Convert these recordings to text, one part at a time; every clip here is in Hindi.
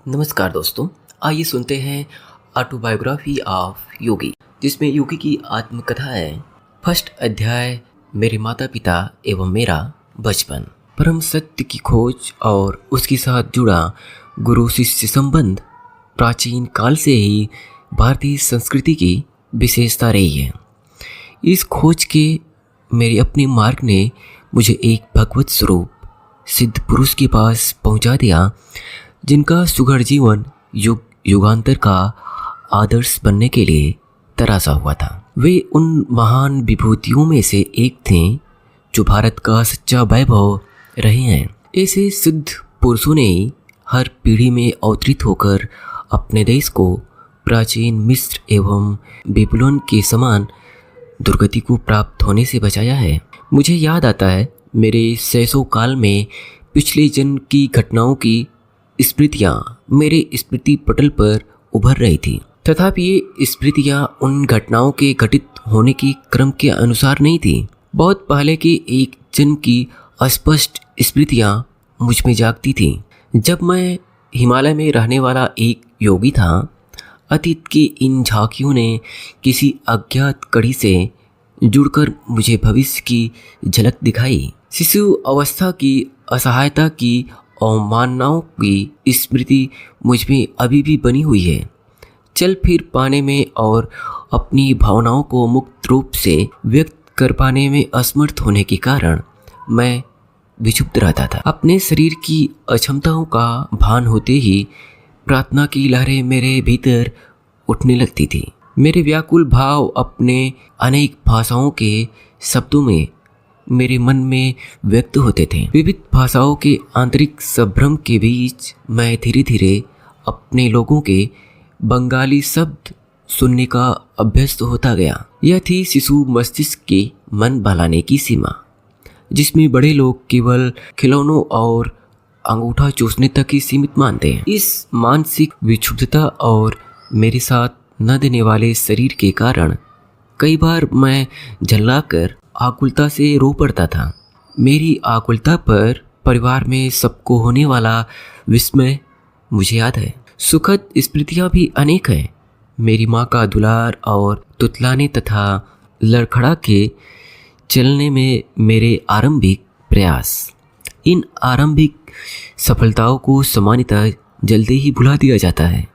नमस्कार दोस्तों, आइए सुनते हैं ऑटोबायोग्राफी ऑफ योगी, जिसमें योगी की आत्मकथा है। फर्स्ट अध्याय, मेरे माता पिता एवं मेरा बचपन। परम सत्य की खोज और उसके साथ जुड़ा गुरु शिष्य संबंध प्राचीन काल से ही भारतीय संस्कृति की विशेषता रही है। इस खोज के मेरे अपने मार्ग ने मुझे एक भगवत स्वरूप सिद्ध पुरुष के पास पहुंचा दिया, जिनका सुघड़ जीवन युग युगांतर का आदर्श बनने के लिए तरासा हुआ था। वे उन महान विभूतियों में से एक थे जो भारत का सच्चा वैभव रहे हैं। ऐसे सिद्ध पुरुषों ने हर पीढ़ी में अवतरित होकर अपने देश को प्राचीन मिस्र एवं बेबीलोन के समान दुर्गति को प्राप्त होने से बचाया है। मुझे याद आता है, मेरे शैशव काल में पिछले जन्म की घटनाओं की स्मृतियाँ मेरे स्मृति पटल पर उभर रही थी। तथापि ये स्मृतियाँ उन घटनाओं के घटित होने के क्रम के अनुसार नहीं थी। बहुत पहले के एक जन्म की अस्पष्ट स्मृतियाँ मुझ में जागती थी। जब मैं हिमालय में रहने वाला एक योगी था, अतीत की इन झांकियों ने किसी अज्ञात कड़ी से जुड़कर मुझे भविष्य की झलक दिखाई। शिशु अवस्था की असहायता की अवमाननाओं की स्मृति मुझ में अभी भी बनी हुई है। चल फिर पाने में और अपनी भावनाओं को मुक्त रूप से व्यक्त कर पाने में असमर्थ होने के कारण मैं विक्षुब्ध रहता था। अपने शरीर की अक्षमताओं का भान होते ही प्रार्थना की लहरें मेरे भीतर उठने लगती थी। मेरे व्याकुल भाव अपने अनेक भाषाओं के शब्दों में मेरे मन में व्यक्त होते थे। विविध भाषाओं के आंतरिक संभ्रम के बीच मैं धीरे धीरे अपने लोगों के बंगाली शब्द सुनने का अभ्यस्त होता गया। यह थी शिशु मस्तिष्क के मन बहलाने की सीमा, जिसमें बड़े लोग केवल खिलौनों और अंगूठा चूसने तक ही सीमित मानते हैं। इस मानसिक विक्षुब्धता और मेरे साथ न देने वाले शरीर के कारण कई बार मैं झल्लाकर आकुलता से रो पड़ता था। मेरी आकुलता पर परिवार में सबको होने वाला विस्मय मुझे याद है। सुखद स्मृतियाँ भी अनेक हैं। मेरी माँ का दुलार और तुतलाने तथा लड़खड़ा के चलने में मेरे आरंभिक प्रयास। इन आरंभिक सफलताओं को सामान्यतः जल्दी ही भुला दिया जाता है,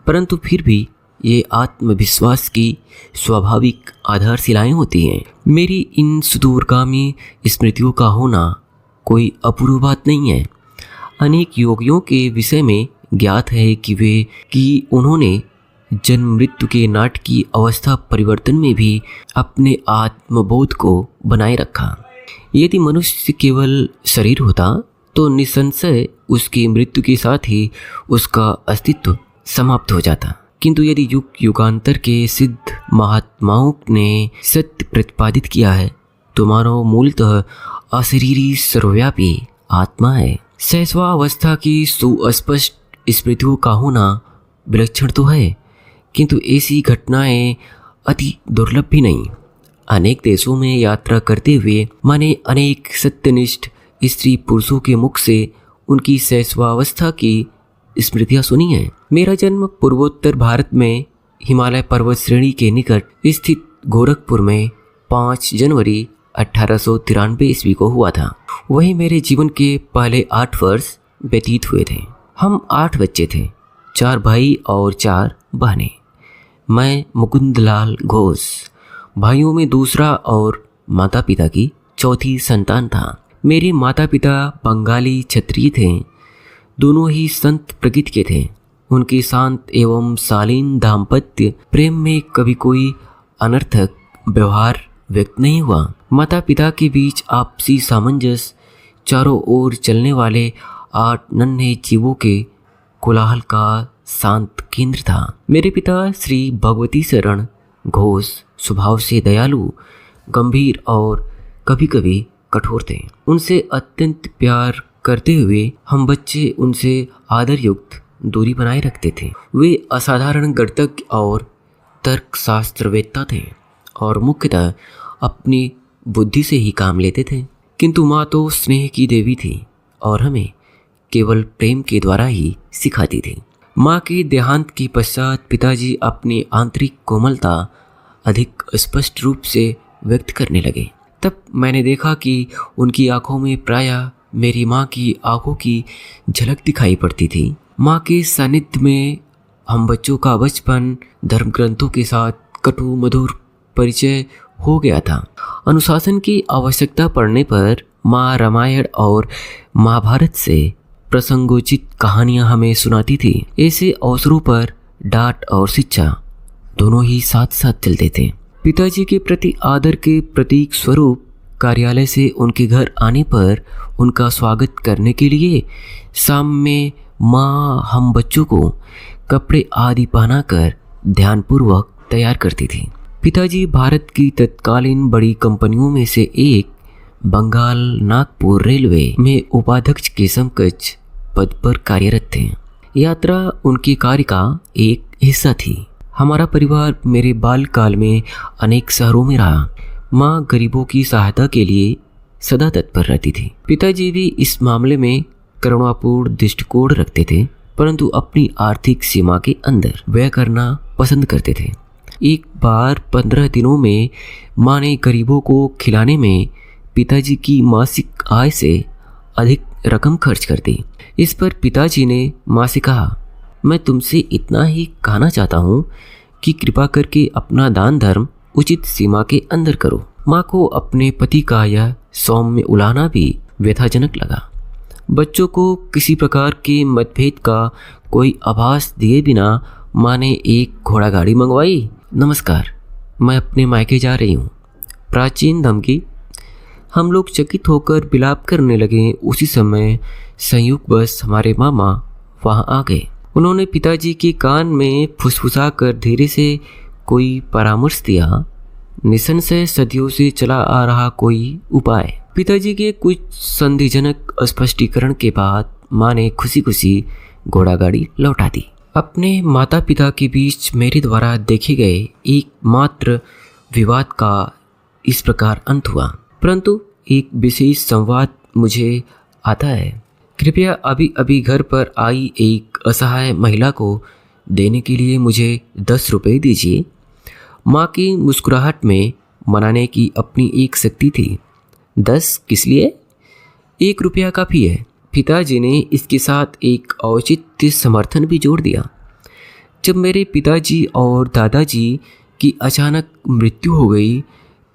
परंतु फिर भी ये आत्मविश्वास की स्वाभाविक आधारशिलाएं होती हैं। मेरी इन सुदूरगामी स्मृतियों का होना कोई अपूर्व बात नहीं है। अनेक योगियों के विषय में ज्ञात है कि उन्होंने जन्म मृत्यु के नाटकीय अवस्था परिवर्तन में भी अपने आत्मबोध को बनाए रखा। यदि मनुष्य केवल शरीर होता तो निसंशय उसकी मृत्यु के साथ ही उसका अस्तित्व समाप्त हो जाता, किंतु यदि युग युगांतर के सिद्ध महात्माओं ने सत्य प्रतिपादित किया है तो मानव मूलतः अशरीरी सर्वव्यापी आत्मा है। शैशवावस्था की सुस्पष्ट स्मृतियों का होना विलक्षण तो है, किंतु ऐसी घटनाएं अति दुर्लभ भी नहीं। अनेक देशों में यात्रा करते हुए मैंने अनेक सत्यनिष्ठ स्त्री पुरुषों के मुख से उनकी शैशवावस्था की स्मृतियाँ सुनी हैं। मेरा जन्म पूर्वोत्तर भारत में हिमालय पर्वत श्रेणी के निकट स्थित गोरखपुर में 5 जनवरी 1893 ईस्वी को हुआ था। वही मेरे जीवन के पहले 8 वर्ष व्यतीत हुए थे। हम 8 बच्चे थे, 4 भाई और 4 बहनें। मैं मुकुंदलाल घोष भाइयों में दूसरा और माता पिता की चौथी संतान था। मेरे माता पिता बंगाली क्षत्रिय थे। दोनों ही संत प्रकृति के थे। उनके शांत एवं शालीन दाम्पत्य प्रेम में कभी कोई अनर्थक व्यवहार व्यक्त नहीं हुआ। माता पिता के बीच आपसी सामंजस्य चारों ओर चलने वाले 8 नन्हे जीवों के कोलाहल का शांत केंद्र था। मेरे पिता श्री भगवती शरण घोष स्वभाव से दयालु, गंभीर और कभी कभी कठोर थे। उनसे अत्यंत प्यार करते हुए हम बच्चे उनसे आदर युक्त दूरी बनाए रखते थे। वे असाधारण गणितज्ञ और तर्कशास्त्रवेत्ता थे और मुख्यतः अपनी बुद्धि से ही काम लेते थे, किंतु माँ तो स्नेह की देवी थी और हमें केवल प्रेम के द्वारा ही सिखाती थी। माँ के देहांत के पश्चात पिताजी अपनी आंतरिक कोमलता अधिक स्पष्ट रूप से व्यक्त करने लगे। तब मैंने देखा कि उनकी आंखों में प्रायः मेरी माँ की आंखों की झलक दिखाई पड़ती थी। माँ के सानिध्य में हम बच्चों का बचपन धर्म ग्रंथों के साथ कटु मधुर परिचय हो गया था। अनुशासन की आवश्यकता पड़ने पर माँ रामायण और महाभारत से प्रसंगोचित कहानियाँ हमें सुनाती थी। ऐसे अवसरों पर डांट और शिक्षा दोनों ही साथ साथ चलते थे। पिताजी के प्रति आदर के प्रतीक स्वरूप कार्यालय से उनके घर आने पर उनका स्वागत करने के लिए शाम में माँ हम बच्चों को कपड़े आदि पहनाकर ध्यानपूर्वक तैयार करती थी। पिताजी भारत की तत्कालीन बड़ी कंपनियों में से एक बंगाल नागपुर रेलवे में उपाध्यक्ष के समकक्ष पद पर कार्यरत थे। यात्रा उनके कार्य का एक हिस्सा थी। हमारा परिवार मेरे बालकाल में अनेक शहरों में रहा। माँ गरीबों की सहायता के लिए सदा तत्पर रहती थी। पिताजी भी इस मामले में करुणापूर्ण दृष्टिकोण रखते थे, परंतु अपनी आर्थिक सीमा के अंदर व्यय करना पसंद करते थे। एक बार 15 दिनों में माँ ने गरीबों को खिलाने में पिताजी की मासिक आय से अधिक रकम खर्च कर दी। इस पर पिताजी ने माँ से कहा, मैं तुमसे इतना ही कहना चाहता हूँ कि कृपा करके अपना दान धर्म उचित सीमा के अंदर करो। माँ को अपने पति का यह सौम्य उलाहना भी व्यथाजनक लगा। बच्चों को किसी प्रकार के मतभेद का कोई आभास दिए बिना माँ ने एक घोड़ा गाड़ी मंगवाई। नमस्कार, मैं अपने मायके जा रही हूँ। प्राचीन धमकी। हम लोग चकित होकर विलाप करने लगे। उसी समय संयोगवश हमारे मामा वहाँ आ गए। उन्होंने पिताजी के कान में फुसफुसा कर धीरे से कोई परामर्श दिया। निसंशय सदियों से चला आ रहा कोई उपाय। पिताजी के कुछ संदेहजनक स्पष्टीकरण के बाद माँ ने खुशी खुशी घोड़ा गाड़ी लौटा दी। अपने माता पिता के बीच मेरे द्वारा देखे गए एकमात्र विवाद का इस प्रकार अंत हुआ। परंतु एक विशेष संवाद मुझे आता है। कृपया अभी अभी घर पर आई एक असहाय महिला को देने के लिए मुझे 10 रुपये दीजिए। माँ की मुस्कुराहट में मनाने की अपनी एक शक्ति थी। 10 किस लिए? 1 रुपया काफ़ी है। पिताजी ने इसके साथ एक औचित्य समर्थन भी जोड़ दिया। जब मेरे पिताजी और दादाजी की अचानक मृत्यु हो गई,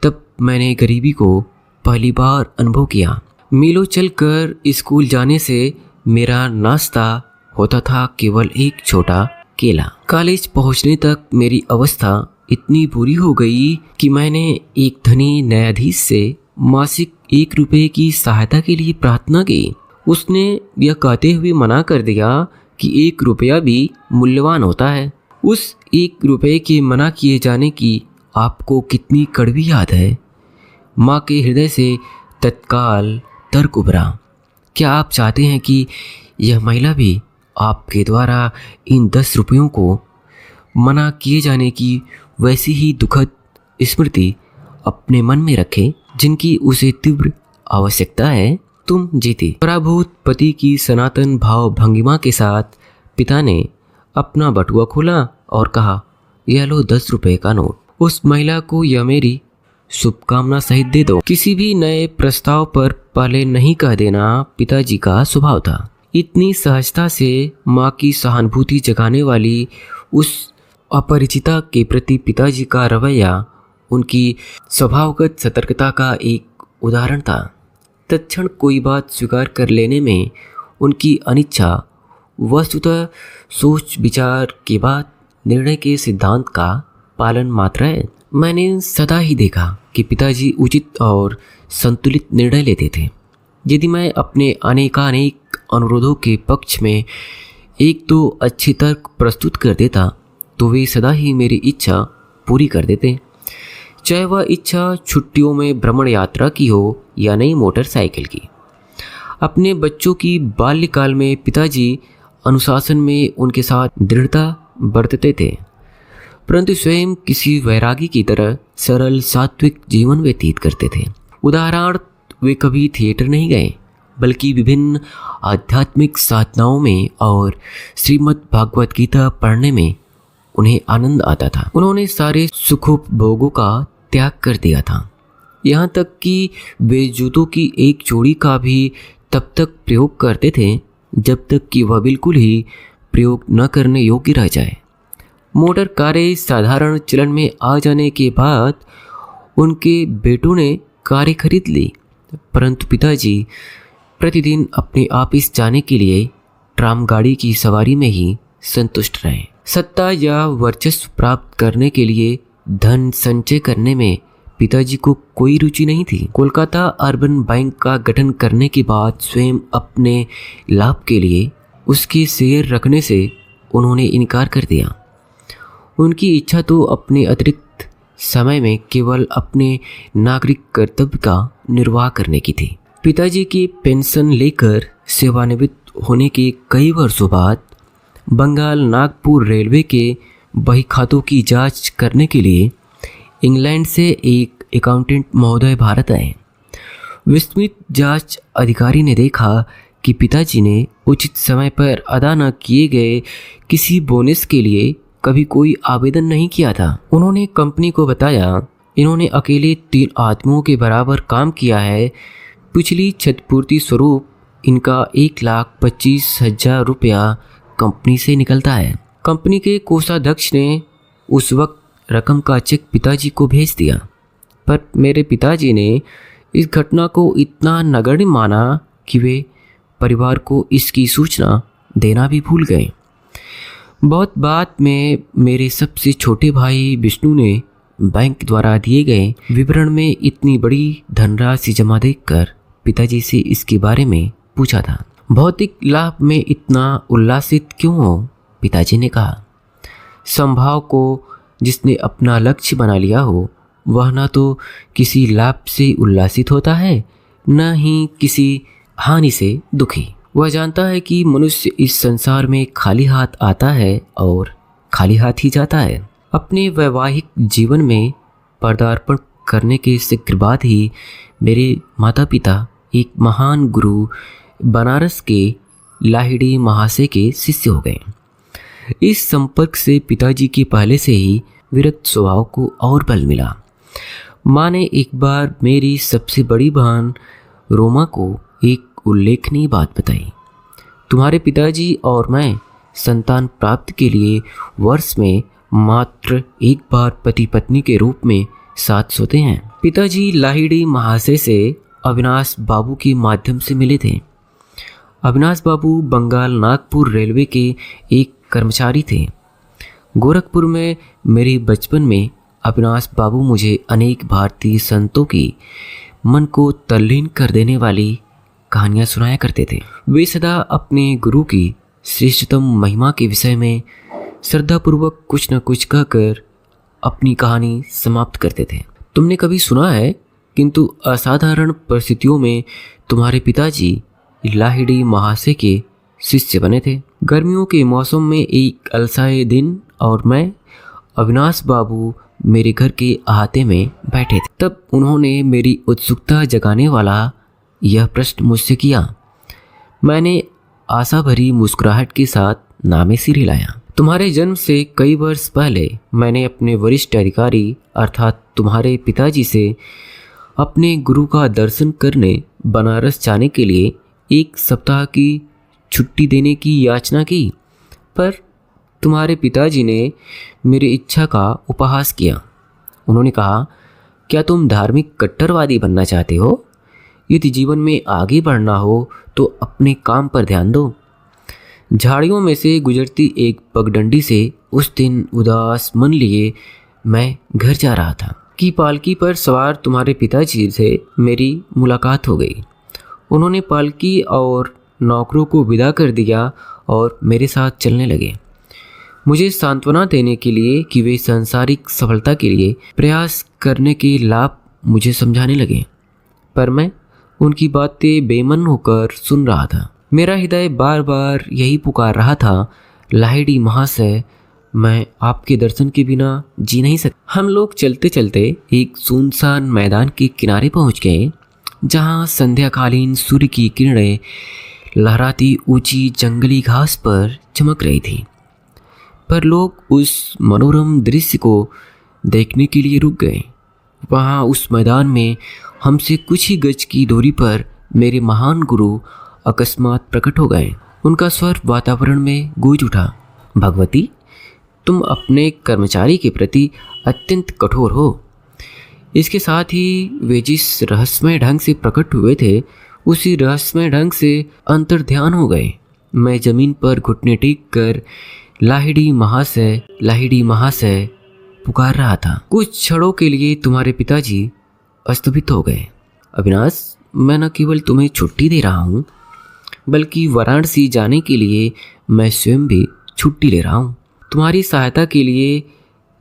तब मैंने गरीबी को पहली बार अनुभव किया। मीलों चलकर स्कूल जाने से मेरा नाश्ता होता था केवल एक छोटा केला। कॉलेज पहुंचने तक मेरी अवस्था इतनी बुरी हो गई कि मैंने एक धनी न्यायाधीश से मासिक 1 रुपये की सहायता के लिए प्रार्थना की। उसने यह कहते हुए मना कर दिया कि 1 रुपया भी मूल्यवान होता है। उस 1 रुपये के मना किए जाने की आपको कितनी कड़वी याद है। माँ के हृदय से तत्काल तर्क उभरा। क्या आप चाहते हैं कि यह महिला भी आपके द्वारा इन 10 रुपयों को मना किए जाने की वैसी ही दुखद स्मृति अपने मन में रखे जिनकी उसे तीव्र आवश्यकता है? तुम जीती। पराभूत पति की सनातन भाव भंगिमा के साथ पिता ने अपना बटुआ खोला और कहा, यह लो 10 रुपये का नोट। उस महिला को यह मेरी शुभकामना सहित दे दो। किसी भी नए प्रस्ताव पर पहले नहीं कह देना पिताजी का स्वभाव था। इतनी सहजता से माँ की सहानुभूति जगाने वाली उस अपरिचिता के प्रति पिताजी का रवैया उनकी स्वभावगत सतर्कता का एक उदाहरण था। तत्क्षण कोई बात स्वीकार कर लेने में उनकी अनिच्छा वस्तुतः सोच विचार के बाद निर्णय के सिद्धांत का पालन मात्र है। मैंने सदा ही देखा कि पिताजी उचित और संतुलित निर्णय लेते थे। यदि मैं अपने अनेकानेक अनुरोधों के पक्ष में 1-2 अच्छे तर्क प्रस्तुत कर देता तो वे सदा ही मेरी इच्छा पूरी कर देते, चाहे वह इच्छा छुट्टियों में भ्रमण यात्रा की हो या नई मोटरसाइकिल की। अपने बच्चों की बाल्यकाल में पिताजी अनुशासन में उनके साथ दृढ़ता बरतते थे, परंतु स्वयं किसी वैरागी की तरह सरल सात्विक जीवन व्यतीत करते थे। उदाहरणार्थ, वे कभी थिएटर नहीं गए बल्कि विभिन्न आध्यात्मिक साधनाओं में और श्रीमद् भागवत गीता पढ़ने में उन्हें आनंद आता था। उन्होंने सारे सुखोपभोगों का त्याग कर दिया था, यहाँ तक कि वे जूतों की एक जोड़ी का भी तब तक प्रयोग करते थे जब तक कि वह बिल्कुल ही प्रयोग न करने योग्य रह जाए। मोटर कारें साधारण चलन में आ जाने के बाद उनके बेटों ने कारें खरीद ली, परंतु पिताजी प्रतिदिन अपने ऑफिस जाने के लिए ट्राम गाड़ी की सवारी में ही संतुष्ट रहे। सत्ता या वर्चस्व प्राप्त करने के लिए धन संचय करने में पिताजी को कोई रुचि नहीं थी। कोलकाता अर्बन बैंक का गठन करने के बाद स्वयं अपने लाभ के लिए उसके शेयर रखने से उन्होंने इनकार कर दिया। उनकी इच्छा तो अपने अतिरिक्त समय में केवल अपने नागरिक कर्तव्य का निर्वाह करने की थी। पिताजी की पेंशन लेकर सेवानिवृत्त होने के कई वर्षों बाद बंगाल नागपुर रेलवे के बही खातों की जांच करने के लिए इंग्लैंड से एक अकाउंटेंट महोदय भारत आए। विस्मित जांच अधिकारी ने देखा कि पिताजी ने उचित समय पर अदा न किए गए किसी बोनस के लिए कभी कोई आवेदन नहीं किया था। उन्होंने कंपनी को बताया, इन्होंने अकेले 3 आदमियों के बराबर काम किया है। पिछली क्षतिपूर्ति स्वरूप इनका 1,25,000 रुपया कंपनी से निकलता है। कंपनी के कोषाध्यक्ष ने उस वक्त रकम का चेक पिताजी को भेज दिया, पर मेरे पिताजी ने इस घटना को इतना नगण्य माना कि वे परिवार को इसकी सूचना देना भी भूल गए। बहुत बाद में मेरे सबसे छोटे भाई विष्णु ने बैंक द्वारा दिए गए विवरण में इतनी बड़ी धनराशि जमा देखकर पिताजी से इसके बारे में पूछा था। भौतिक लाभ में इतना उल्लासित क्यों हो? पिताजी ने कहा। संभाव को जिसने अपना लक्ष्य बना लिया हो वह न तो किसी लाभ से उल्लासित होता है, न ही किसी हानि से दुखी। वह जानता है कि मनुष्य इस संसार में खाली हाथ आता है और खाली हाथ ही जाता है। अपने वैवाहिक जीवन में पदार्पण करने के शीघ्र बाद ही मेरे माता पिता एक महान गुरु बनारस के लाहिड़ी महाशय के शिष्य हो गए। इस संपर्क से पिताजी के पहले से ही विरक्त स्वभाव को और बल मिला। माँ ने एक बार मेरी सबसे बड़ी बहन रोमा को एक उल्लेखनीय बात बताई। तुम्हारे पिताजी और मैं संतान प्राप्ति के लिए वर्ष में मात्र एक बार पति पत्नी के रूप में साथ सोते हैं। पिताजी लाहिड़ी महाशय से अविनाश बाबू के माध्यम से मिले थे। अविनाश बाबू बंगाल नागपुर रेलवे के एक कर्मचारी थे। गोरखपुर में मेरे बचपन में अविनाश बाबू मुझे अनेक भारतीय संतों की मन को तल्लीन कर देने वाली कहानियाँ सुनाया करते थे। वे सदा अपने गुरु की श्रेष्ठतम महिमा के विषय में श्रद्धापूर्वक कुछ न कुछ कहकर अपनी कहानी समाप्त करते थे। तुमने कभी सुना है, किंतु असाधारण परिस्थितियों में तुम्हारे पिताजी लाहिड़ी महाशय के शिष्य बने थे। गर्मियों के मौसम में एक अलसाए दिन और मैं अविनाश बाबू मेरे घर के अहाते में बैठे थे। तब उन्होंने मेरी उत्सुकता जगाने वाला यह प्रश्न मुझसे किया। मैंने आशा भरी मुस्कुराहट के साथ नामे सिर हिलाया। तुम्हारे जन्म से कई वर्ष पहले मैंने अपने वरिष्ठ अधिकारी अर्थात तुम्हारे पिताजी से अपने गुरु का दर्शन करने बनारस जाने के लिए 1 सप्ताह की छुट्टी देने की याचना की, पर तुम्हारे पिताजी ने मेरी इच्छा का उपहास किया। उन्होंने कहा, क्या तुम धार्मिक कट्टरवादी बनना चाहते हो? यदि जीवन में आगे बढ़ना हो तो अपने काम पर ध्यान दो। झाड़ियों में से गुजरती एक पगडंडी से उस दिन उदास मन लिए मैं घर जा रहा था कि पालकी पर सवार तुम्हारे पिताजी से मेरी मुलाकात हो गई। उन्होंने पालकी और नौकरों को विदा कर दिया और मेरे साथ चलने लगे, मुझे सांत्वना देने के लिए कि वे सांसारिक सफलता के लिए प्रयास करने के लाभ मुझे समझाने लगे। पर मैं उनकी बातें बेमन होकर सुन रहा था। मेरा हृदय बार बार यही पुकार रहा था, लाहिड़ी महाशय, मैं आपके दर्शन के बिना जी नहीं सकता। हम लोग चलते चलते एक सुनसान मैदान के किनारे पहुंच गए। जहाँ संध्याकालीन सूर्य की किरणें लहराती ऊंची जंगली घास पर चमक रही थी। पर लोग उस मनोरम दृश्य को देखने के लिए रुक गए। वहाँ उस मैदान में हमसे कुछ ही गज की दूरी पर मेरे महान गुरु अकस्मात प्रकट हो गए। उनका स्वर वातावरण में गूंज उठा, भगवती, तुम अपने कर्मचारी के प्रति अत्यंत कठोर हो। इसके साथ ही वे जिस रहस्यमय ढंग से प्रकट हुए थे, उसी रहस्यमय ढंग से अंतर्ध्यान हो गए। मैं जमीन पर घुटने टेक कर लाहिड़ी महाशय, लाहिड़ी महाशय पुकार रहा था। कुछ क्षणों के लिए तुम्हारे पिताजी अस्तभित हो गए। अविनाश, मैं न केवल तुम्हें छुट्टी दे रहा हूँ, बल्कि वाराणसी जाने के लिए मैं स्वयं भी छुट्टी ले रहा हूँ। तुम्हारी सहायता के लिए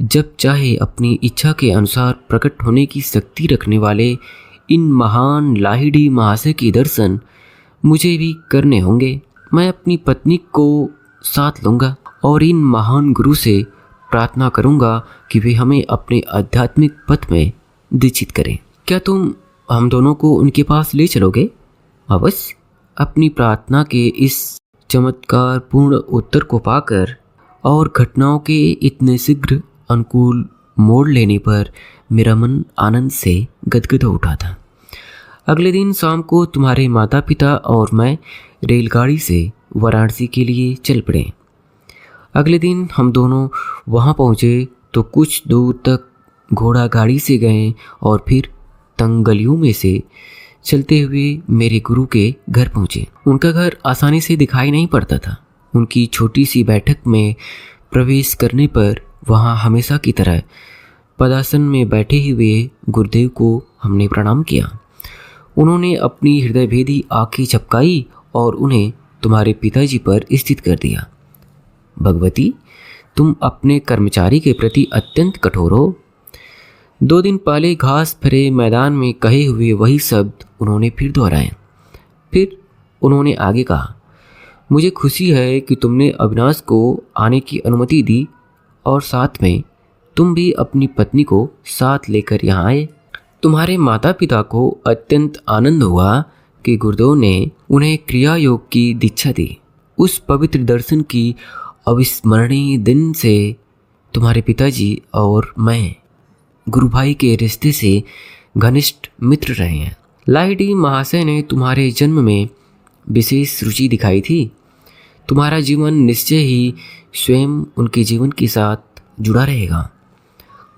जब चाहे अपनी इच्छा के अनुसार प्रकट होने की शक्ति रखने वाले इन महान लाहिड़ी महाशय के दर्शन मुझे भी करने होंगे। मैं अपनी पत्नी को साथ लूँगा और इन महान गुरु से प्रार्थना करूँगा कि वे हमें अपने आध्यात्मिक पथ में दीक्षित करें। क्या तुम हम दोनों को उनके पास ले चलोगे? अवश्य। अपनी प्रार्थना के इस चमत्कार पूर्ण उत्तर को पाकर और घटनाओं के इतने शीघ्र अनुकूल मोड़ लेने पर मेरा मन आनंद से गदगद हो उठा था। अगले दिन शाम को तुम्हारे माता पिता और मैं रेलगाड़ी से वाराणसी के लिए चल पड़े। अगले दिन हम दोनों वहां पहुंचे तो कुछ दूर तक घोड़ा गाड़ी से गए और फिर तंग गलियों में से चलते हुए मेरे गुरु के घर पहुंचे। उनका घर आसानी से दिखाई नहीं पड़ता था। उनकी छोटी सी बैठक में प्रवेश करने पर वहां हमेशा की तरह पदासन में बैठे हुए गुरुदेव को हमने प्रणाम किया। उन्होंने अपनी हृदयभेदी आंखें झपकाई और उन्हें तुम्हारे पिताजी पर स्थित कर दिया। भगवती, तुम अपने कर्मचारी के प्रति अत्यंत कठोर हो। 2 दिन पहले घास भरे मैदान में कहे हुए वही शब्द उन्होंने फिर दोहराए। फिर उन्होंने आगे कहा, मुझे खुशी है कि तुमने अविनाश को आने की अनुमति दी और साथ में तुम भी अपनी पत्नी को साथ लेकर यहाँ आए। तुम्हारे माता पिता को अत्यंत आनंद हुआ कि गुरुदेव ने उन्हें क्रिया योग की दीक्षा दी। उस पवित्र दर्शन की अविस्मरणीय दिन से तुम्हारे पिताजी और मैं गुरु भाई के रिश्ते से घनिष्ठ मित्र रहे हैं। लाहिड़ी महाशय ने तुम्हारे जन्म में विशेष रुचि दिखाई थी। तुम्हारा जीवन निश्चय ही स्वयं उनके जीवन के साथ जुड़ा रहेगा।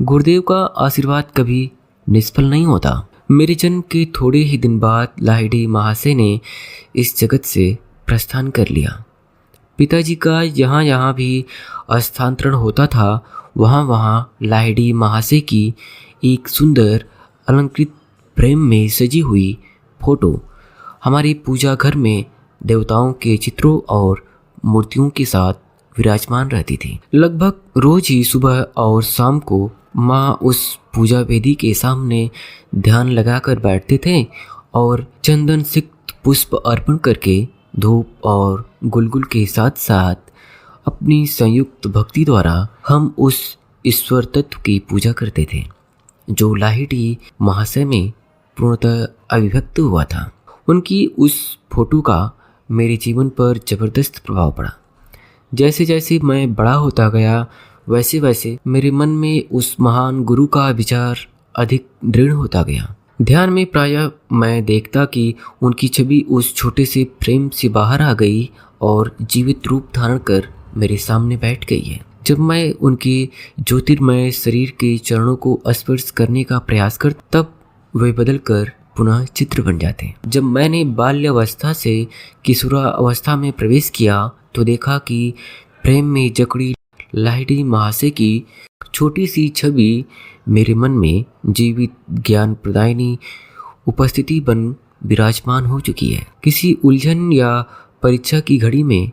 गुरुदेव का आशीर्वाद कभी निष्फल नहीं होता। मेरे जन्म के थोड़े ही दिन बाद लाहिड़ी महाशय ने इस जगत से प्रस्थान कर लिया। पिताजी का यहाँ भी स्थानांतरण होता था। वहाँ लाहिड़ी महाशय की एक सुंदर अलंकृत फ्रेम में सजी हुई फोटो हमारी पूजा घर में देवताओं के चित्रों और मूर्तियों के साथ विराजमान रहती थी। लगभग रोज ही सुबह और शाम को माँ उस पूजा वेदी के सामने ध्यान लगाकर बैठते थे और चंदन सिक्त पुष्प अर्पण करके धूप और गुलगुल के साथ साथ अपनी संयुक्त भक्ति द्वारा हम उस ईश्वर तत्व की पूजा करते थे जो लाहिड़ी महाशय में पूर्णतः अभिव्यक्त हुआ था। उनकी उस फोटो का मेरे जीवन पर जबरदस्त प्रभाव पड़ा। जैसे जैसे मैं बड़ा होता गया वैसे वैसे मेरे मन में उस महान गुरु का विचार अधिक दृढ़ होता गया। ध्यान में प्रायः मैं देखता कि उनकी छवि उस छोटे से फ्रेम से बाहर आ गई और जीवित रूप धारण कर मेरे सामने बैठ गई है। जब मैं उनके ज्योतिर्मय शरीर के चरणों को स्पर्श करने का प्रयास कर तब वे बदलकर पुनः चित्र बन जाते। जब मैंने बाल्यावस्था से किशोरावस्था में प्रवेश किया तो देखा कि प्रेम में जकड़ी लाहिड़ी महाशय की छोटी सी छवि मेरे मन में जीवित ज्ञान प्रदायिनी उपस्थिति बन विराजमान हो चुकी है। किसी उलझन या परीक्षा की घड़ी में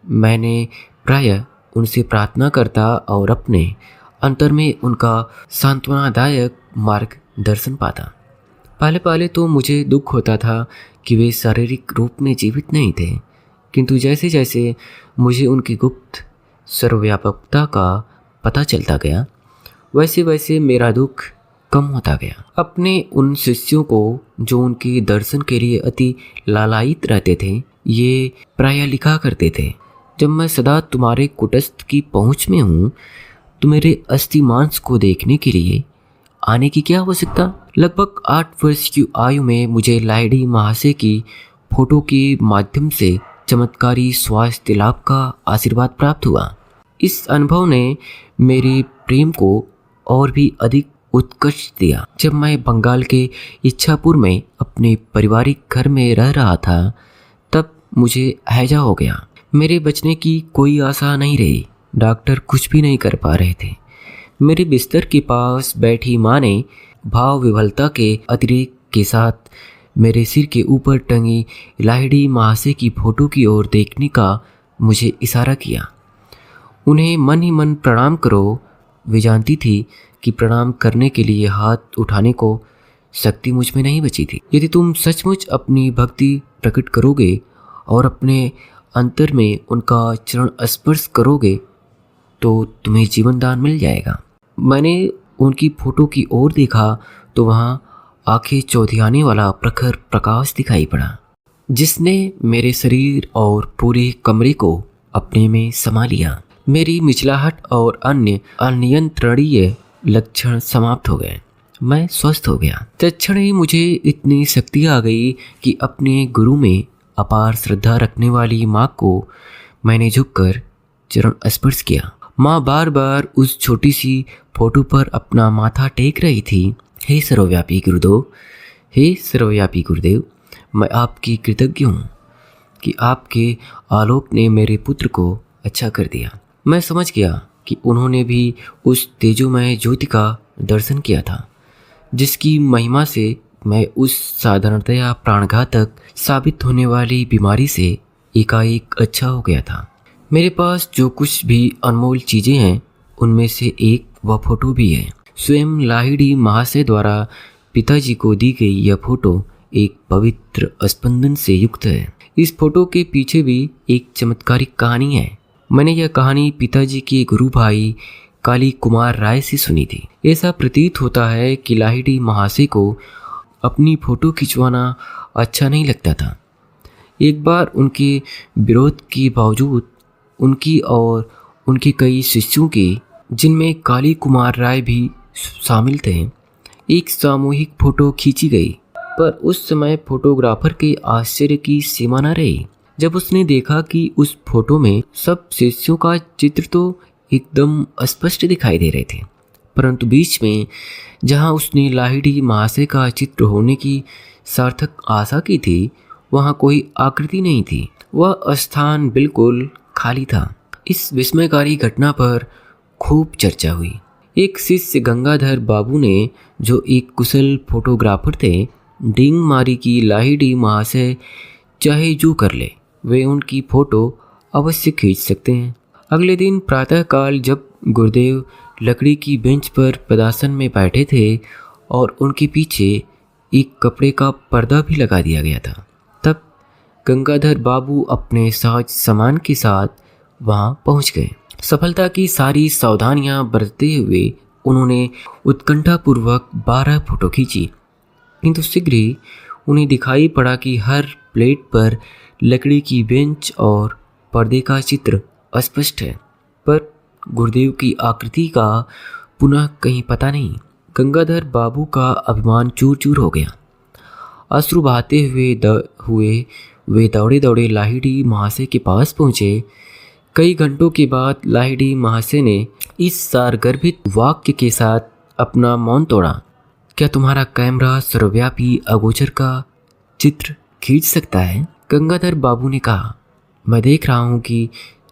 मैंने प्रायः उनसे प्रार्थना करता और अपने अंतर में उनका सांत्वनादायक मार्गदर्शन पाता। पहले तो मुझे दुख होता था कि वे शारीरिक रूप में जीवित नहीं थे, किंतु जैसे जैसे मुझे उनकी गुप्त सर्वव्यापकता का पता चलता गया वैसे वैसे मेरा दुख कम होता गया। अपने उन शिष्यों को जो उनके दर्शन के लिए अति लालायित रहते थे, ये प्रायः लिखा करते थे, जब मैं सदा तुम्हारे कुटस्थ की पहुंच में हूँ तो मेरे अस्थि मांस को देखने के लिए आने की क्या आवश्यकता। लगभग 8 वर्ष की आयु में मुझे लाहिड़ी महाशय की फोटो के माध्यम से चमत्कारी स्वास्थ्य लाभ का आशीर्वाद प्राप्त हुआ। इस अनुभव ने मेरे प्रेम को और भी अधिक उत्कर्ष दिया। जब मैं बंगाल के इच्छापुर में अपने पारिवारिक घर में रह रहा था, तब मुझे हैजा हो गया। मेरे बचने की कोई आशा नहीं रही। डॉक्टर कुछ भी नहीं कर पा रहे थे। मेरे बिस्तर के पास बैठी माँ ने भाव विवलता के अतिरेक के साथ मेरे सिर के ऊपर टंगी लाहिड़ी महाशय की फोटो की ओर देखने का मुझे इशारा किया। उन्हें मन ही मन प्रणाम करो। वे जानती थी कि प्रणाम करने के लिए हाथ उठाने को शक्ति मुझ में नहीं बची थी। यदि तुम सचमुच अपनी भक्ति प्रकट करोगे और अपने अंतर में उनका चरण स्पर्श करोगे तो तुम्हें जीवन दान मिल जाएगा। मैंने उनकी फोटो की ओर देखा तो वहाँ आंखें चौधियाने वाला प्रखर प्रकाश दिखाई पड़ा, जिसने मेरे शरीर और पूरे कमरे को अपने में समा लिया। मेरी मिचलाहट और अन्य अनियंत्रणीय लक्षण समाप्त हो गए। मैं स्वस्थ हो गया। तत्क्षण ही मुझे इतनी शक्ति आ गई कि अपने गुरु में अपार श्रद्धा रखने वाली माँ को मैंने झुककर चरण स्पर्श किया। माँ बार बार उस छोटी सी फोटो पर अपना माथा टेक रही थी। हे सर्वव्यापी गुरुदेव, हे सर्वव्यापी गुरुदेव, मैं आपकी कृतज्ञ हूँ कि आपके आलोक ने मेरे पुत्र को अच्छा कर दिया। मैं समझ गया कि उन्होंने भी उस तेजोमय ज्योति का दर्शन किया था, जिसकी महिमा से मैं उस साधारणतया प्राणघातक साबित होने वाली बीमारी से एकाएक अच्छा हो गया था। मेरे पास जो कुछ भी अनमोल चीज़ें हैं, उनमें से एक वह फोटो भी है। स्वयं लाहिड़ी महाशय द्वारा पिताजी को दी गई यह फोटो एक पवित्र स्पंदन से युक्त है। इस फोटो के पीछे भी एक चमत्कारिक कहानी है। मैंने यह कहानी पिताजी के गुरु भाई काली कुमार राय से सुनी थी। ऐसा प्रतीत होता है कि लाहिड़ी महाशय को अपनी फ़ोटो खिंचवाना अच्छा नहीं लगता था। एक बार उनके विरोध के बावजूद उनकी और उनके कई शिष्यों की, जिनमें काली कुमार राय भी शामिल थे, एक सामूहिक फ़ोटो खींची गई। पर उस समय फोटोग्राफर के आश्चर्य की सीमा न रही जब उसने देखा कि उस फोटो में सब शिष्यों का चित्र तो एकदम स्पष्ट दिखाई दे रहे थे, परंतु बीच में जहां उसने लाहिड़ी महाशय का चित्र होने की सार्थक आशा की थी, वहां कोई आकृति नहीं थी। वह स्थान बिल्कुल खाली था। इस विस्मयकारी घटना पर खूब चर्चा हुई। एक शिष्य गंगाधर बाबू ने, जो एक कुशल फोटोग्राफर थे, डींग मारी कि लाहिड़ी महाशय चाहे जो कर ले, वे उनकी फोटो अवश्य खींच सकते हैं। अगले दिन प्रातःकाल जब गुरुदेव लकड़ी की बेंच पर पदासन में बैठे थे और उनके पीछे एक कपड़े का पर्दा भी लगा दिया गया था, तब गंगाधर बाबू अपने साज सामान के साथ वहां पहुंच गए। सफलता की सारी सावधानियां बरतते हुए उन्होंने उत्कंठापूर्वक 12 फोटो खींची, किंतु शीघ्र ही उन्हें दिखाई पड़ा कि हर प्लेट पर लकड़ी की बेंच और पर्दे का चित्र अस्पष्ट है, पर गुरुदेव की आकृति का पुनः कहीं पता नहीं। गंगाधर बाबू का अभिमान चूर चूर हो गया। अश्रु बहाते हुए वे दौड़े दौड़े लाहिड़ी महाशय के पास पहुँचे। कई घंटों के बाद लाहिड़ी महाशय ने इस सारगर्भित वाक्य के साथ अपना मौन तोड़ा, क्या तुम्हारा कैमरा सर्वव्यापी अगोचर का चित्र खींच सकता है? गंगाधर बाबू ने कहा, मैं देख रहा हूँ कि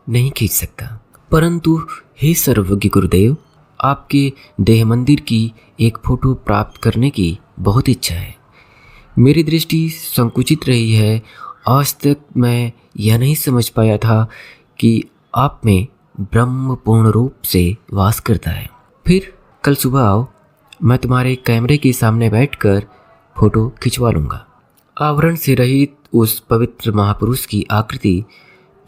नहीं खींच सकता, परंतु हे सर्वज्ञ गुरुदेव, आपके देह मंदिर की एक फोटो प्राप्त करने की बहुत इच्छा है। मेरी दृष्टि संकुचित रही है। आज तक मैं यह नहीं समझ पाया था कि आप में ब्रह्म पूर्ण रूप से वास करता है। फिर कल सुबह आओ, मैं तुम्हारे कैमरे के सामने बैठकर फोटो खिंचवा लूँगा। आवरण से रहित उस पवित्र महापुरुष की आकृति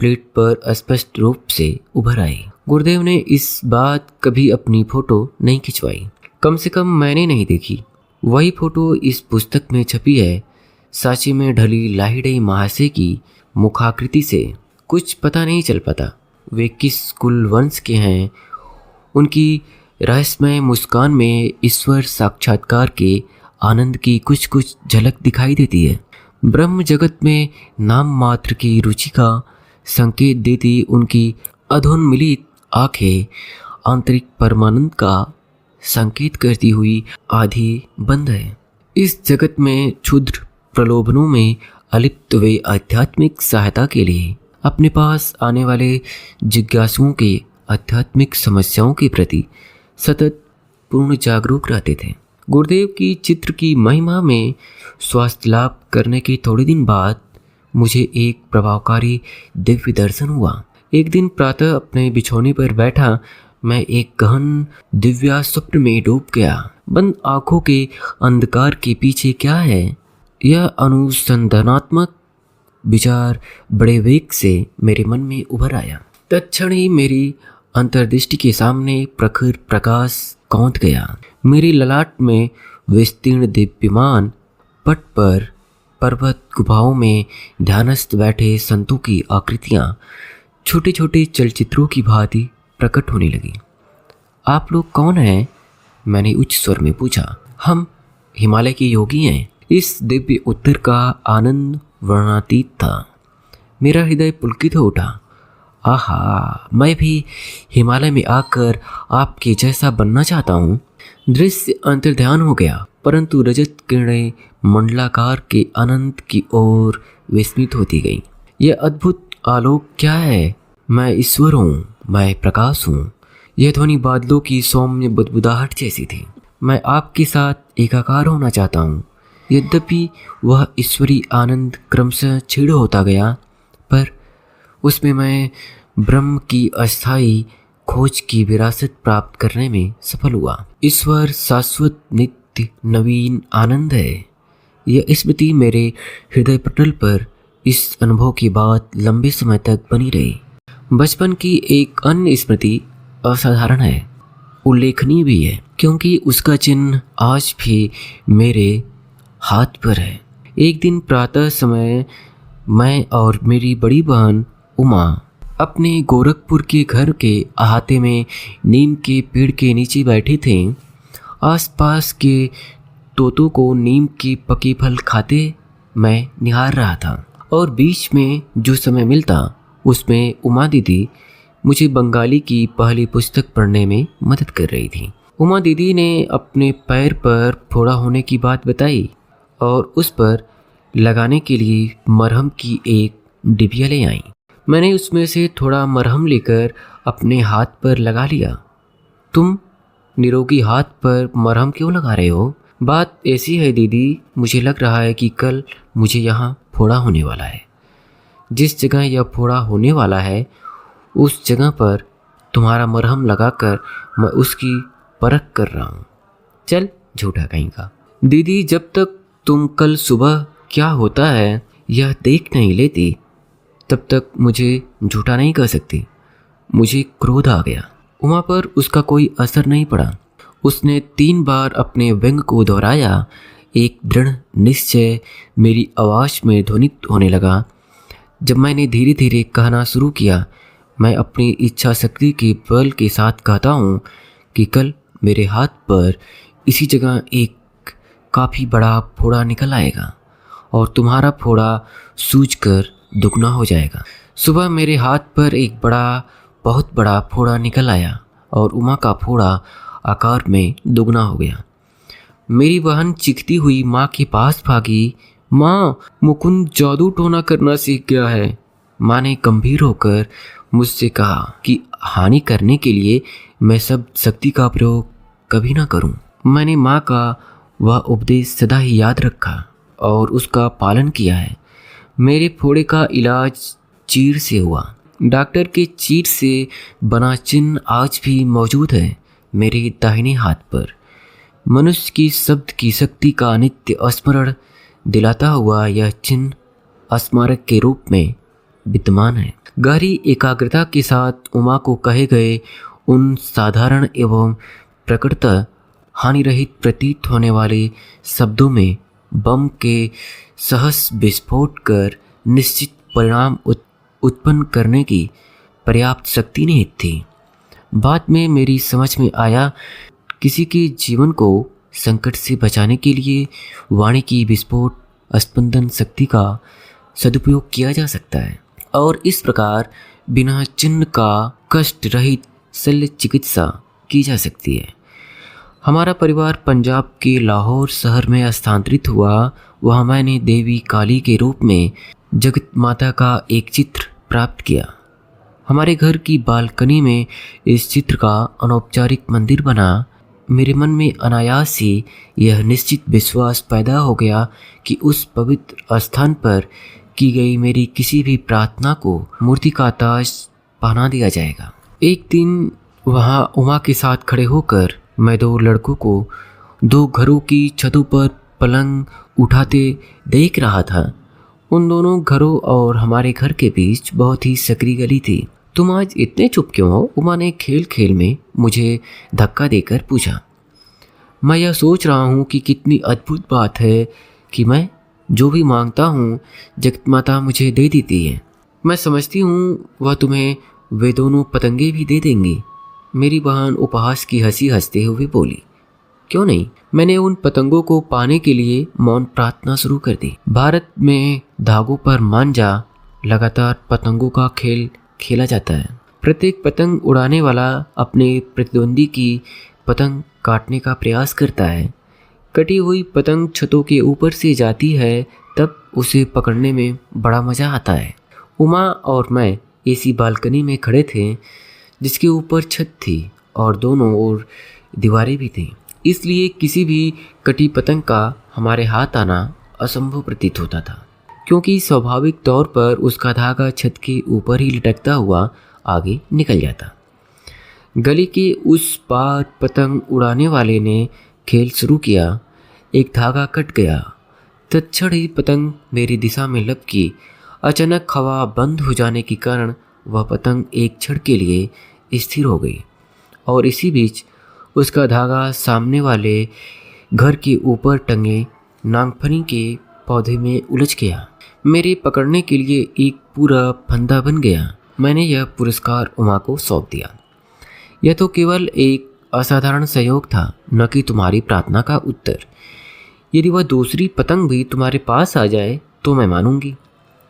प्लेट पर स्पष्ट रूप से उभर आई। गुरुदेव ने इस बात कभी अपनी फोटो नहीं खिंचवाई, कम से कम मैंने नहीं देखी। वही फोटो इस पुस्तक में छपी है, सांचे में ढली लाहिड़ी महाशय की मुखाकृति से। कुछ पता नहीं चल पाता वे किस कुल वंश के हैं। उनकी रहस्यमय मुस्कान में ईश्वर साक्षात्कार के आनंद की कुछ कुछ झलक दिखाई देती है। ब्रह्म जगत में नाम मात्र की रुचि का संकेत देती उनकी अधोन्मिलित आंखें आंतरिक परमानंद का संकेत करती हुई आधी बंद है। इस जगत में क्षुद्र प्रलोभनों में अलिप्त वे आध्यात्मिक सहायता के लिए अपने पास आने वाले जिज्ञासुओं के आध्यात्मिक समस्याओं के प्रति सतत पूर्ण जागरूक रहते थे। गुरुदेव की चित्र की महिमा में स्वास्थ्य लाभ करने के थोड़े दिन बाद मुझे एक प्रभावकारी दिव्य दर्शन हुआ। एक दिन प्रातः अपने बिछौने पर बैठा मैं एक गहन दिव्या स्वप्न में डूब गया। बंद आंखों के अंधकार के पीछे क्या है, यह अनुसंधानात्मक विचार बड़े वेग से मेरे मन में उभर आया। तत्क्षण ही मेरी अंतर्दृष्टि के सामने प्रखर प्रकाश कौंध गया। मेरी ललाट में विस्तीर्ण दीप्यमान पट पर पर्वत गुफाओं में ध्यानस्थ बैठे संतों की आकृतियां छोटे छोटे चलचित्रों की भांति प्रकट होने लगी। आप लोग कौन हैं? मैंने उच्च स्वर में पूछा। हम हिमालय के योगी हैं। इस दिव्य उत्तर का आनंद वर्णनातीत था। मेरा हृदय पुलकित हो उठा। आहा, मैं भी हिमालय में आकर आपके जैसा बनना चाहता हूँ। दृश्य अंतर्ध्यान हो गया, परंतु रजत किरणें मंडलाकार के अनंत की ओर विस्मित होती गईं। यह अद्भुत आलोक क्या है? मैं ईश्वर हूँ, मैं प्रकाश हूँ। यह ध्वनि बादलों की सौम्य बुदबुदाहट जैसी थी। मैं आपके साथ एकाकार होना चाहता हूँ। यद्यपि वह ईश्वरी आनंद क्रमशः क्षीण होता गया, पर उसमें मैं ब्रह्म की अस्थायी खोज की विरासत प्राप्त करने में सफल हुआ। ईश्वर शाश्वत नित्य नवीन आनंद है। यह स्मृति मेरे हृदय पटल पर इस अनुभव के बाद लंबे समय तक बनी रही। बचपन की एक अन्य स्मृति असाधारण है, उल्लेखनीय भी है, क्योंकि उसका चिन्ह आज भी मेरे हाथ पर है। एक दिन प्रातः समय मैं और मेरी बड़ी बहन उमा अपने गोरखपुर के घर के अहाते में नीम के पेड़ के नीचे बैठे थे। आसपास के तोतों को नीम की पकी फल खाते मैं निहार रहा था और बीच में जो समय मिलता उसमें उमा दीदी मुझे बंगाली की पहली पुस्तक पढ़ने में मदद कर रही थी। उमा दीदी ने अपने पैर पर फोड़ा होने की बात बताई और उस पर लगाने के लिए मरहम की एक डिबिया ले आई। मैंने उसमें से थोड़ा मरहम लेकर अपने हाथ पर लगा लिया। तुम निरोगी हाथ पर मरहम क्यों लगा रहे हो? बात ऐसी है दीदी, मुझे लग रहा है कि कल मुझे यहाँ फोड़ा होने वाला है। जिस जगह यह फोड़ा होने वाला है उस जगह पर तुम्हारा मरहम लगाकर मैं उसकी परख कर रहा हूँ। चल झूठा कहीं का। दीदी, जब तक तुम कल सुबह क्या होता है यह देख नहीं लेती तब तक मुझे झूठा नहीं कह सकती। मुझे क्रोध आ गया। उमा पर उसका कोई असर नहीं पड़ा। उसने 3 बार अपने व्यंग को दोहराया। एक दृढ़ निश्चय मेरी आवाज़ में ध्वनित होने लगा। जब मैंने धीरे धीरे कहना शुरू किया, मैं अपनी इच्छा शक्ति के बल के साथ कहता हूँ कि कल मेरे हाथ पर इसी जगह एक काफ़ी बड़ा फोड़ा निकल आएगा और तुम्हारा फोड़ा सूजकर दुगना हो जाएगा। सुबह मेरे हाथ पर एक बहुत बड़ा फोड़ा निकल आया और उमा का फोड़ा आकार में दुगना हो गया। मेरी बहन चीखती हुई माँ के पास भागी। माँ, मुकुंद जादू टोना करना सीख गया है। माँ ने गंभीर होकर मुझसे कहा कि हानि करने के लिए मैं सब शक्ति का प्रयोग कभी ना करूं। मैंने माँ का वह उपदेश सदा ही याद रखा और उसका पालन किया है। मेरे फोड़े का इलाज चीर से हुआ। डॉक्टर के चीर से बना चिन्ह आज भी मौजूद है मेरे दाहिने हाथ पर। मनुष्य की शब्द की शक्ति का नित्य स्मरण दिलाता हुआ यह चिन्ह स्मारक के रूप में विद्यमान है। गहरी एकाग्रता के साथ उमा को कहे गए उन साधारण एवं प्रकृत हानि रहित प्रतीत होने वाले शब्दों में बम के सहस विस्फोट कर निश्चित परिणाम उत्पन्न करने की पर्याप्त शक्ति निहित थी। बाद में मेरी समझ में आया, किसी के जीवन को संकट से बचाने के लिए वाणी की विस्फोट स्पंदन शक्ति का सदुपयोग किया जा सकता है और इस प्रकार बिना चिन्ह का कष्ट रहित शल्य चिकित्सा की जा सकती है। हमारा परिवार पंजाब के लाहौर शहर में स्थानांतरित हुआ। वहाँ मैंने देवी काली के रूप में जगत माता का एक चित्र प्राप्त किया। हमारे घर की बालकनी में इस चित्र का अनौपचारिक मंदिर बना। मेरे मन में अनायास ही यह निश्चित विश्वास पैदा हो गया कि उस पवित्र स्थान पर की गई मेरी किसी भी प्रार्थना को मूर्ति का ताज पहना दिया जाएगा। एक दिन वहाँ उमा के साथ खड़े होकर मैं दो लड़कों को दो घरों की छतों पर पलंग उठाते देख रहा था। उन दोनों घरों और हमारे घर के बीच बहुत ही सकरी गली थी। तुम आज इतने चुप क्यों हो? उमा ने खेल खेल में मुझे धक्का देकर पूछा। मैं यह सोच रहा हूँ कि कितनी अद्भुत बात है कि मैं जो भी मांगता हूँ जगत माता मुझे दे देती है। मैं समझती हूँ वह तुम्हें वे दोनों पतंगे भी दे देंगी। मेरी बहन उपहास की हंसी हंसते हुए बोली। क्यों नहीं, मैंने उन पतंगों को पाने के लिए मौन प्रार्थना शुरू कर दी। भारत में धागों पर मांझा लगातार पतंगों का खेल खेला जाता है। प्रत्येक पतंग उड़ाने वाला अपने प्रतिद्वंदी की पतंग काटने का प्रयास करता है। कटी हुई पतंग छतों के ऊपर से जाती है, तब उसे पकड़ने में बड़ा मज़ा आता है। उमा और मैं एसी बालकनी में खड़े थे, जिसके ऊपर छत थी और दोनों ओर दीवारें भी थीं। इसलिए किसी भी कटी पतंग का हमारे हाथ आना असंभव प्रतीत होता था, क्योंकि स्वाभाविक तौर पर उसका धागा छत के ऊपर ही लटकता हुआ आगे निकल जाता। गली के उस पार पतंग उड़ाने वाले ने खेल शुरू किया। एक धागा कट गया, तत्क्षण ही पतंग मेरी दिशा में लपकी। अचानक हवा बंद हो जाने के कारण वह पतंग एक क्षण के लिए स्थिर हो गई और इसी बीच उसका धागा सामने वाले घर के ऊपर टंगे नागफनी के पौधे में उलझ गया। मेरे पकड़ने के लिए एक पूरा फंदा बन गया। मैंने यह पुरस्कार उमा को सौंप दिया। यह तो केवल एक असाधारण सहयोग था, न कि तुम्हारी प्रार्थना का उत्तर। यदि वह दूसरी पतंग भी तुम्हारे पास आ जाए तो मैं मानूंगी।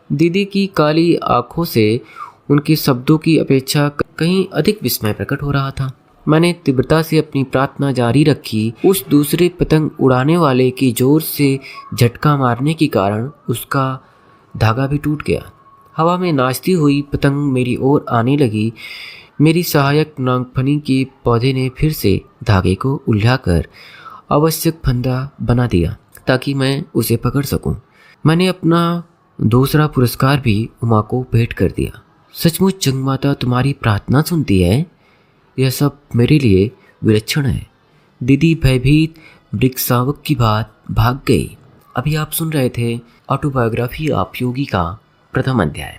दीदी की काली आंखों से उनके शब्दों की अपेक्षा कहीं अधिक विस्मय प्रकट हो रहा था। मैंने तीव्रता से अपनी प्रार्थना जारी रखी। उस दूसरे पतंग उड़ाने वाले के जोर से झटका मारने के कारण उसका धागा भी टूट गया। हवा में नाचती हुई पतंग मेरी ओर आने लगी। मेरी सहायक नागफनी के पौधे ने फिर से धागे को उलझाकर आवश्यक फंदा बना दिया ताकि मैं उसे पकड़ सकूं। मैंने अपना दूसरा पुरस्कार भी उमा को भेंट कर दिया। सचमुच जगमाता तुम्हारी प्रार्थना सुनती है। यह सब मेरे लिए विलक्षण है। दीदी भयभीत वृक्षावक की बात भाग गई। अभी आप सुन रहे थे ऑटोबायोग्राफी ऑफ योगी का प्रथम अध्याय।